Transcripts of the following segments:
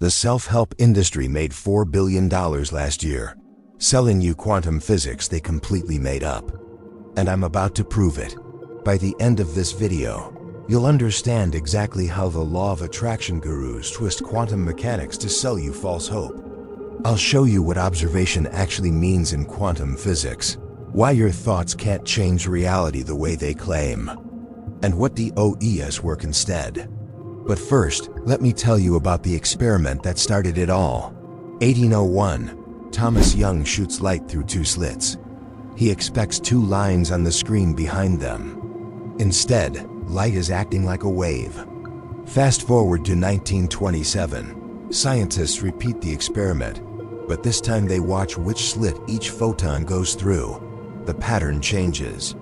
The self-help industry made $4 billion last year, selling you quantum physics they completely made up. And I'm about to prove it. By the end of this video, you'll understand exactly how the law of attraction gurus twist quantum mechanics to sell you false hope. I'll show you what observation actually means in quantum physics, why your thoughts can't change reality the way they claim, and what DOEs work instead. But first, let me tell you about the experiment that started it all. 1801, Thomas Young shoots light through two slits. He expects two lines on the screen behind them. Instead, light is acting like a wave. Fast forward to 1927. Scientists repeat the experiment, but this time they watch which slit each photon goes through. The pattern changes.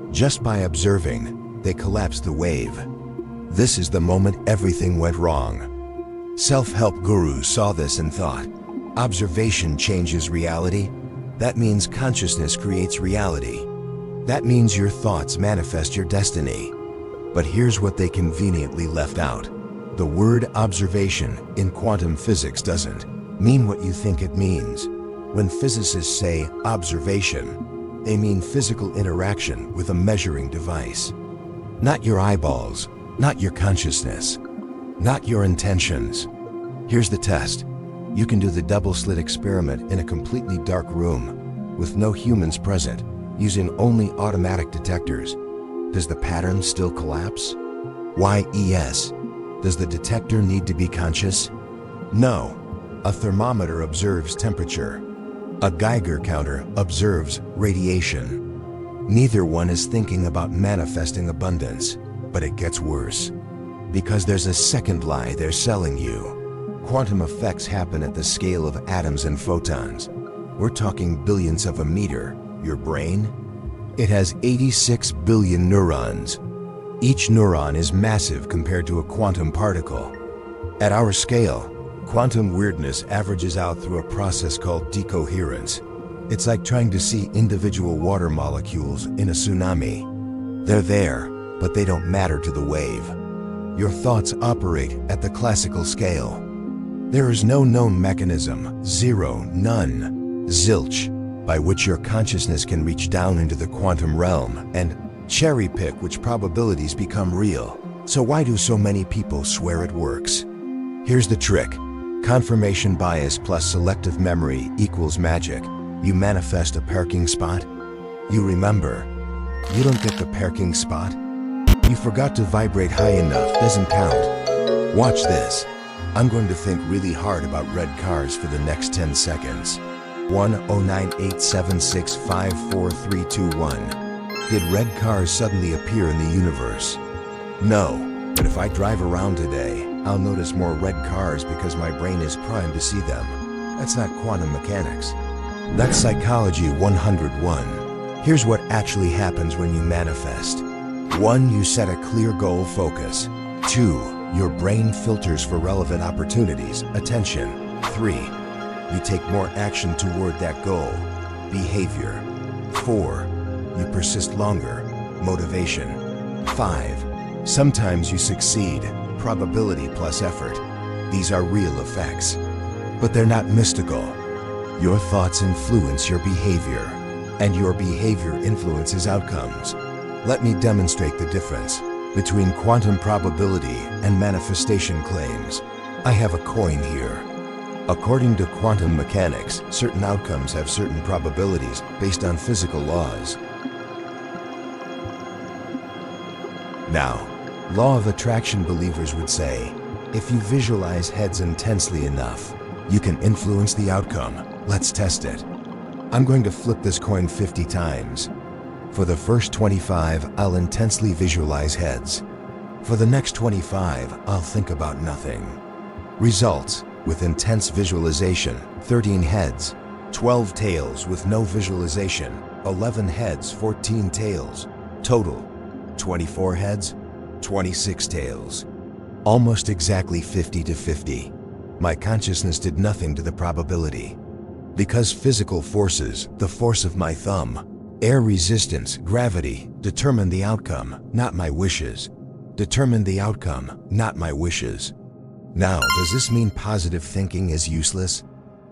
Just by observing, they collapse the wave. This is the moment everything went wrong. Self-help gurus saw this and thought, observation changes reality? That means consciousness creates reality. That means your thoughts manifest your destiny. But here's what they conveniently left out. The word observation in quantum physics doesn't mean what you think it means. When physicists say observation, they mean physical interaction with a measuring device. Not your eyeballs, not your consciousness, not your intentions. Here's the test. You can do the double-slit experiment in a completely dark room with no humans present, using only automatic detectors. Does the pattern still collapse? Why yes? Does the detector need to be conscious? No. A thermometer observes temperature. A Geiger counter observes radiation. Neither one is thinking about manifesting abundance, but it gets worse. Because there's a second lie they're selling you. Quantum effects happen at the scale of atoms and photons. We're talking billionths of a meter. Your brain? It has 86 billion neurons. Each neuron is massive compared to a quantum particle. At our scale, quantum weirdness averages out through a process called decoherence. It's like trying to see individual water molecules in a tsunami. They're there, but they don't matter to the wave. Your thoughts operate at the classical scale. There is no known mechanism, zero, none, zilch, by which your consciousness can reach down into the quantum realm and cherry-pick which probabilities become real. So why do so many people swear it works? Here's the trick. Confirmation bias plus selective memory equals magic. You manifest a parking spot. You remember. You don't get the parking spot. You forgot to vibrate high enough, doesn't count. Watch this. I'm going to think really hard about red cars for the next 10 seconds. 10987654321. Did red cars suddenly appear in the universe? No, but if I drive around today, I'll notice more red cars because my brain is primed to see them. That's not quantum mechanics. That's Psychology 101. Here's what actually happens when you manifest. 1. You set a clear goal focus. 2. Your brain filters for relevant opportunities, attention. 3. You take more action toward that goal, behavior. 4. You persist longer, motivation. 5. Sometimes you succeed, probability plus effort. These are real effects, but they're not mystical. Your thoughts influence your behavior, and your behavior influences outcomes. Let me demonstrate the difference between quantum probability and manifestation claims. I have a coin here. According to quantum mechanics, certain outcomes have certain probabilities based on physical laws. Now, law of attraction believers would say, if you visualize heads intensely enough, you can influence the outcome. Let's test it. I'm going to flip this coin 50 times. For the first 25, I'll intensely visualize heads. For the next 25, I'll think about nothing. Results: with intense visualization, 13 heads, 12 tails with no visualization, 11 heads, 14 tails. Total: 24 heads, 26 tails. Almost exactly 50 to 50. My consciousness did nothing to the probability. Because physical forces, the force of my thumb, air resistance, gravity, determine the outcome, not my wishes. Determine the outcome, not my wishes. Now, does this mean positive thinking is useless?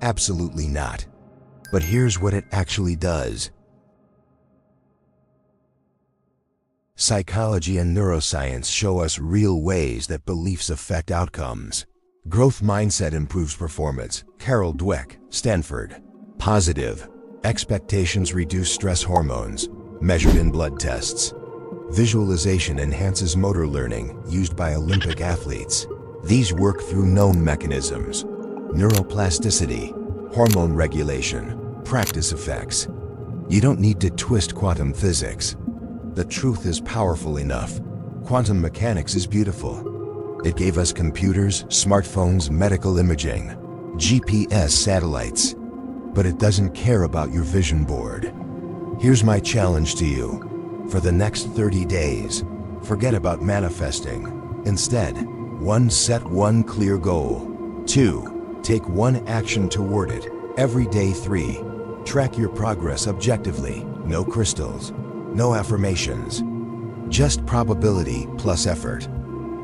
Absolutely not. But here's what it actually does. Psychology and neuroscience show us real ways that beliefs affect outcomes. Growth mindset improves performance. Carol Dweck, Stanford. Positive expectations reduce stress hormones, measured in blood tests. Visualization enhances motor learning, used by Olympic athletes. These work through known mechanisms: neuroplasticity, hormone regulation, practice effects. You don't need to twist quantum physics. The truth is powerful enough. Quantum mechanics is beautiful. It gave us computers, smartphones, medical imaging, GPS satellites. But it doesn't care about your vision board. Here's my challenge to you. For the next 30 days, forget about manifesting. Instead, 1. Set one clear goal. 2. Take one action toward it every day. 3. Track your progress objectively. No crystals, no affirmations, just probability plus effort.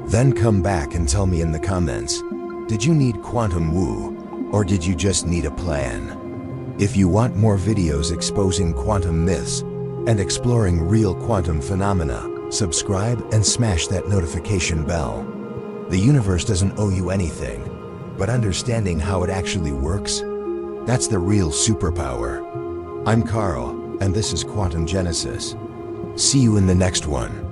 Then come back and tell me in the comments, did you need quantum woo, or did you just need a plan? If you want more videos exposing quantum myths and exploring real quantum phenomena, subscribe and smash that notification bell. The universe doesn't owe you anything, but understanding how it actually works, that's the real superpower. I'm Carl, and this is Quantum Genesis. See you in the next one.